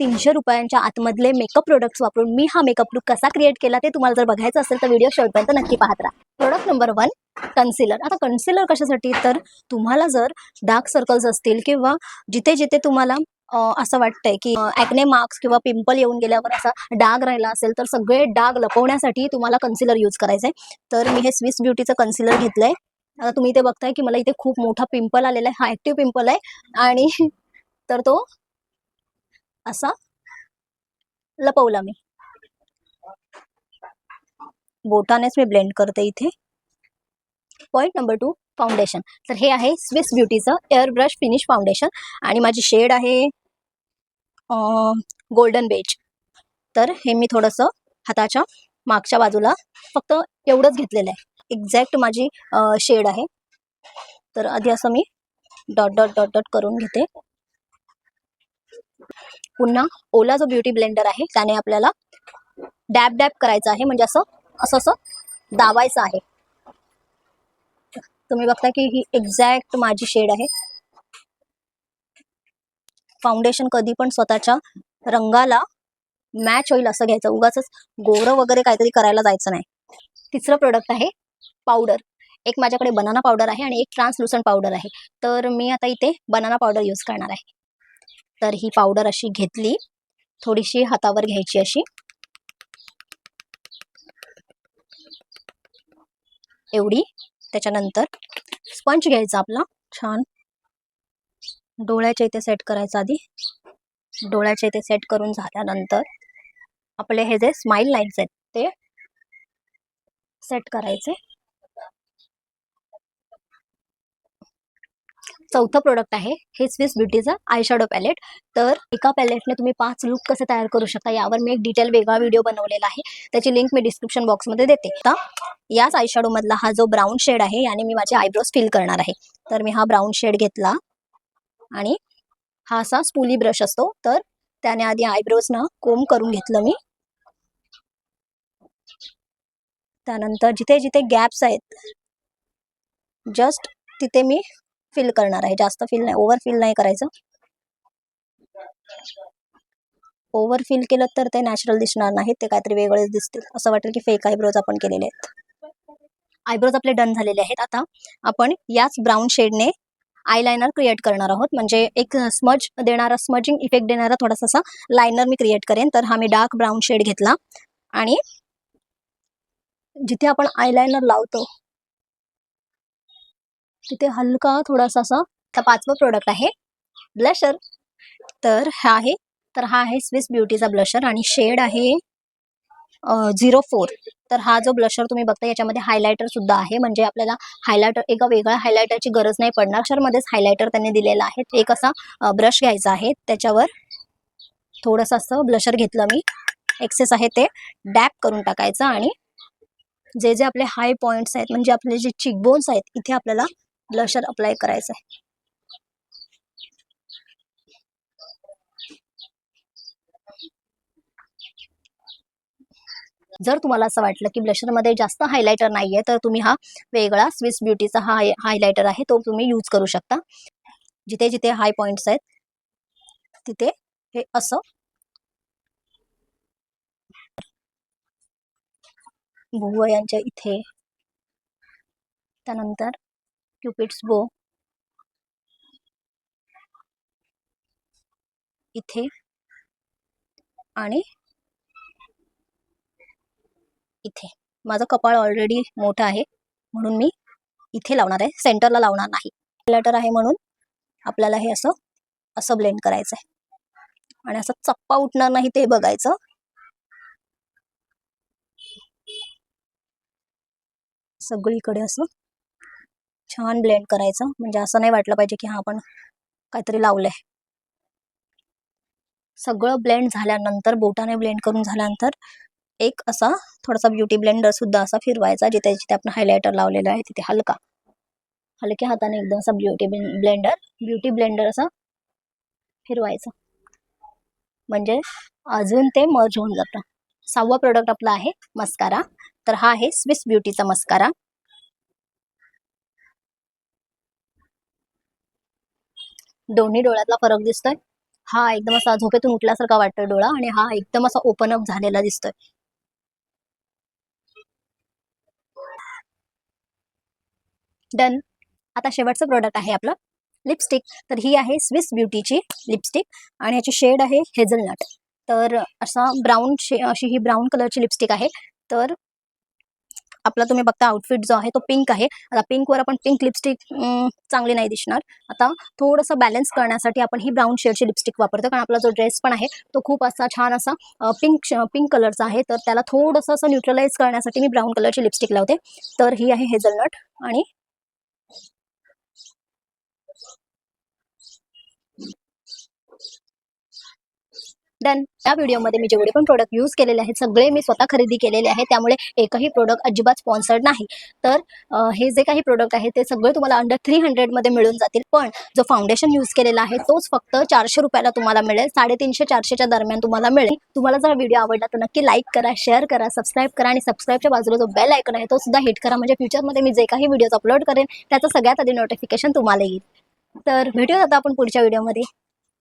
300 रुपयांच्या आतमधले makeup products वापरून मी हा मेकअप लुक कसा क्रिएट केला ते तुम्हाला जर बघायचं असेल तर व्हिडिओ शेवटपर्यंत नक्की पाहत राहा. Product number 1 concealer. आता कन्सिलर कशासाठी, तर तुम्हाला जर डार्क सर्कल्स असतील किंवा जिथे जिथे तुम्हाला असं वाटतंय की ॲक्ने मार्क्स किंवा पिंपल येऊन गेल्यावर असा डाग राहिला असेल तर सगळे डाग लपवण्यासाठी तुम्हाला कन्सिलर यूज करायचं आहे. तर मी हे स्विस ब्युटीचं कन्सिलर घेतलंय. आता तुम्ही इथे बघताय की मला इथे खूप मोठा पिंपल आलेला आहे. हा ॲक्टिव्ह पिंपल आहे आणि तर तो असा लपवला मी. बोटानेच मी ब्लेंड करते इथे. Point number 2 foundation. तर हे आहे स्विस ब्युटीचं एअर ब्रश फिनिश फाउंडेशन आणि माझी शेड आहे गोल्डन बेज. तर हे मी थोडंसं हाताच्या मागच्या बाजूला फक्त एवढंच घेतलेलं आहे. एक्झॅक्ट माझी शेड आहे. तर आधी असं मी डॉट डॉट डॉट डॉट करून घेते. पुन्हा ओला जो ब्युटी ब्लेंडर आहे त्याने आपल्याला डॅब डॅब करायचं आहे, म्हणजे असं असं असं दाबायचं आहे. तुम्ही बघता की ही एक्झॅक्ट माझी शेड आहे. फाउंडेशन कधी पण स्वतःच्या रंगाला मॅच होईल असं घ्यायचं, उगाचच गोरं वगैरे काहीतरी करायला जायचं नाही. तिसरं प्रोडक्ट आहे पावडर. एक माझ्याकडे बनाना पावडर आहे आणि एक ट्रान्सलुसंट पावडर आहे. तर मी आता इथे बनाना पावडर यूज करणार आहे. तर ही पावडर अशी घेतली, थोडीशी हातावर घ्यायची अशी, एवढी. त्याच्यानंतर स्पंज घ्यायचा आपला छान, डोळ्याच्या इथे सेट करायचा. आधी डोळ्याच्या इथे सेट करून झाल्यानंतर आपले हे जे स्माइल लाईन्स आहेत ते सेट करायचे. चौथं प्रोडक्ट आहे हे स्विस ब्युटीचा आयशॅडो पॅलेट. तर एका पॅलेटने तुम्ही 5 लुक कसे तयार करू शकता यावर मी एक डिटेल वेगळा व्हिडिओ बनवलेला आहे. त्याची लिंक मी डिस्क्रिप्शन बॉक्समध्ये देते. आता याच आयशॅडो मधला हा जो ब्राऊन शेड आहे याने मी माझे आयब्रोज फिल करणार आहे. तर मी हा ब्राऊन शेड घेतला आणि हा असा स्पूली ब्रश असतो, तर त्याने आधी आयब्रोजना कोम्ब करून घेतलं मी. त्यानंतर जिथे जिथे गॅप्स आहेत जस्ट तिथे मी फिल करणार आहे. जास्त फिल नाही, ओव्हर फिल नाही करायचं. ओव्हर फिल केलं तर ते नॅचरल दिसणार नाहीत, ते काहीतरी वेगळेच दिसतील. असं वाटेल की फेक आयब्रोज आपण केलेले आहेत. आयब्रोज आपले डन झालेले आहेत. आता आपण याच ब्राऊन शेडने आयलाइनर क्रिएट करणार आहोत, म्हणजे एक स्मज देणारा, स्मजिंग इफेक्ट देणारा थोडासा लायनर मी क्रिएट करेन. तर हा मी डार्क ब्राऊन शेड घेतला आणि जिथे आपण आयलाइनर लावतो तिथे हलका थोडासा असा. आता 5वं प्रोडक्ट आहे ब्लशर. तर हा आहे स्विस ब्युटीचा ब्लशर आणि शेड आहे 04. तर हा जो ब्लशर तुम्ही बघता याच्यामध्ये हायलायटर सुद्धा आहे, म्हणजे आपल्याला हायलायटर एका वेगळ्या हायलायटरची गरज नाही पडणार. ब्लशरमध्येच हायलायटर त्यांनी दिलेला आहे. एक असा ब्रश घ्यायचा आहे, त्याच्यावर थोडंसं असं ब्लशर घेतलं मी, एक्सेस आहे ते डॅप करून टाकायचं आणि जे जे आपले हाय पॉइंट्स आहेत, म्हणजे आपले जे चिकबोन्स आहेत, इथे आपल्याला ब्लशर अप्लाय करायचं आहे. जर तुम्हाला असं वाटलं की ब्लशरमध्ये जास्त हायलायटर नाहीये तर तुम्ही हा वेगळा स्विस ब्युटीचा हा हायलायटर आहे तो तुम्ही यूज करू शकता. जिथे जिथे हाय पॉइंट्स आहेत तिथे हे असं भुवयांच्या इथे, त्यानंतर क्युपिड्स बो इथे आणि इथे. माझं कपाळ ऑलरेडी मोठं आहे म्हणून मी इथे लावणार आहे, सेंटरला लावणार नाही. हायलायटर आहे म्हणून आपल्याला हे असं असं ब्लेंड करायचं आहे आणि असं चप्पा उठणार नाही ते बघायचं. सगळीकडे असं छान ब्लेंड करायचं, म्हणजे असं नाही वाटलं पाहिजे की हा आपण काहीतरी लावलंय. सगळं ब्लेंड झाल्यानंतर, बोटाने ब्लेंड करून झाल्यानंतर एक असा थोडासा ब्युटी ब्लेंडर सुद्धा असा फिरवायचा, जिथे जिथे आपण हायलायटर लावलेलं आहे तिथे हलक्या हाताने एकदम असा ब्युटी ब्लेंडर असा फिरवायचा, म्हणजे अजून ते मर्ज होऊन जातं. 6वं प्रोडक्ट आपलं आहे मस्कारा. तर हा आहे स्विस ब्युटीचा मस्कारा. दोन्ही डोळ्यातला फरक दिसतोय. हा एकदम असा झोपेतून उठल्यासारखा वाटतोय डोळा आणि हा एकदम असा ओपन अप झालेला दिसतोय. डन. आता शेवटचं प्रोडक्ट आहे आपलं लिपस्टिक. तर ही आहे स्विस ब्युटीची लिपस्टिक आणि ह्याची शेड आहे हेझलनट. तर असा अशी ही ब्राऊन कलरची लिपस्टिक आहे. तर आपला तुम्ही बघता आउटफिट जो आहे तो पिंक आहे. आता पिंकवर आपण पिंक लिपस्टिक चांगली नाही दिसणार. आता थोडंसं बॅलन्स करण्यासाठी आपण ही ब्राऊन शेडची लिपस्टिक वापरतो, कारण आपला जो ड्रेस पण आहे तो खूप असा छान असा पिंक कलरचा आहे. तर त्याला थोडंसं असं न्यूट्रलाइज करण्यासाठी मी ब्राऊन कलरची लिपस्टिक लावते. तर ही आहे हेझलनट आणि डन. या व्हिडिओमध्ये मी जेवढे पण प्रोडक्ट यूज केलेले आहेत सगळे मी स्वतः खरेदी केलेले आहे, त्यामुळे एकही प्रोडक्ट अजिबात स्पॉन्सर्ड नाही. तर हे जे काही प्रोडक्ट आहे ते सगळे तुम्हाला अंडर 300 मध्ये मिळून जातील. पण जो फाउंडेशन यूज केलेला आहे तोच फक्त 400 रुपयाला तुम्हाला मिळेल. 350-400च्या दरम्यान तुम्हाला मिळेल. तुम्हाला जर व्हिडिओ आवडला तर नक्की लाईक करा, शेअर करा, सबस्क्राईब करा आणि सबस्क्राईबच्या बाजूला जो बेल आयकॉन आहे तो सुद्धा हिट करा, म्हणजे फ्युचरमध्ये मी जे काही व्हिडिओज अपलोड करेन त्याचं सगळ्यात आधी नोटिफिकेशन तुम्हाला येईल. तर भेटूया आता आपण पुढच्या व्हिडिओमध्ये.